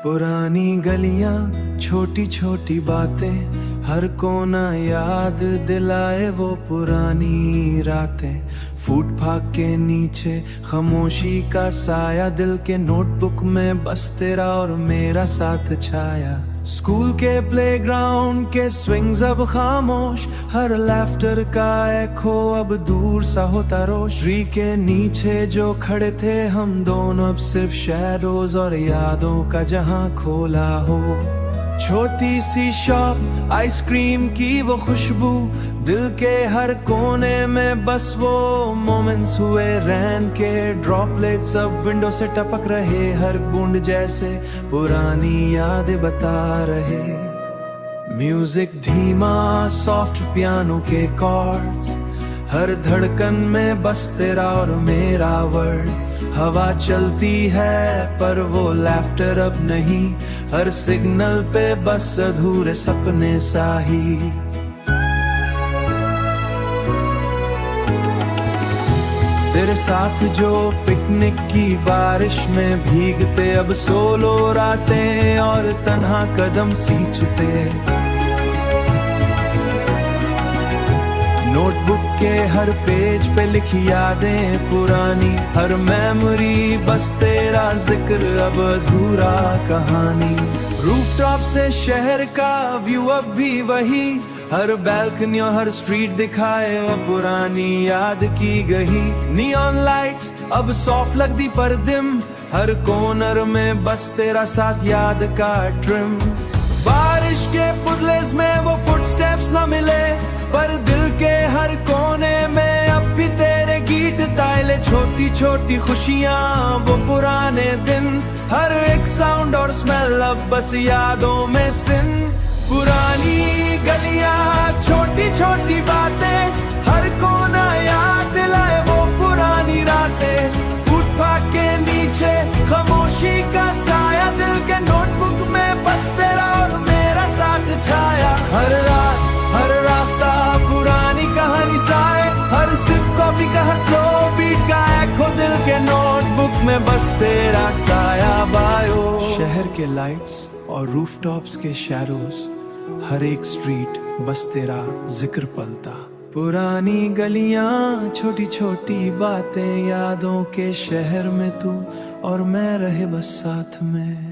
पुरानी गलियां, छोटी छोटी बातें, हर कोना याद दिलाए वो पुरानी रातें। फुटपाथ के नीचे खामोशी का साया, दिल के नोटबुक में बस तेरा और मेरा साथ छाया। स्कूल के प्लेग्राउंड के स्विंग्स अब खामोश, हर लाफ्टर का एको अब दूर सा होता रोश। ट्री के नीचे जो खड़े थे हम दोनों, अब सिर्फ शैडोज और यादों का जहां खोला हो। छोटी सी शॉप, आइसक्रीम की वो खुशबू, दिल के हर कोने में बस वो मोमेंट्स हुए। रैन के ड्रॉपलेट्स अब विंडो से टपक रहे, हर बूंद जैसे पुरानी यादें बता रहे। म्यूजिक धीमा, सॉफ्ट पियानो के कॉर्ड्स, हर धड़कन में बस तेरा और मेरा वर्ड। हवा चलती है पर वो लाफ्टर अब नहीं, हर सिग्नल पे बस अधूरे सपने सा ही। तेरे साथ जो पिकनिक की बारिश में भीगते, अब सोलो रातें और तन्हा कदम सींचते। नोटबुक के हर पेज पे लिखी यादें पुरानी, हर मेमोरी बस तेरा जिक्र अब अधूरा कहानी। रूफटॉप से शहर का व्यू अब भी वही, हर बैल्कनी और हर स्ट्रीट दिखाए वो पुरानी याद की गई। नियॉन लाइट्स अब सॉफ्ट लगती पर दिम, हर कॉर्नर में बस तेरा साथ याद का ट्रिम। बारिश के पुतलेस में वो फुटस्टेप्स न मिले, पर दिल के हर कोने में अब भी तेरे गीत ताले। छोटी छोटी खुशियां, वो पुराने दिन, हर एक साउंड और स्मेल अब बस यादों में सिन। पुरानी गलियां, छोटी छोटी बातें, हर कोना याद दिलाए वो पुरानी रातें। फुटपाथ के नीचे खामोशी का साया, दिल के नोटबुक में बस तेरा और मेरा साथ छाया। हर रात, हर रास्ता पुरानी कहानी साए, हर सिप कॉफी का हर स्लो बीट का एको, दिल के नोटबुक में बस तेरा साया बायो। शहर के लाइट्स और रूफटॉप्स के शैडोज, हर एक स्ट्रीट बस तेरा जिक्र पलता। पुरानी गलियां, छोटी छोटी बातें, यादों के शहर में तू और मैं रहे बस साथ में।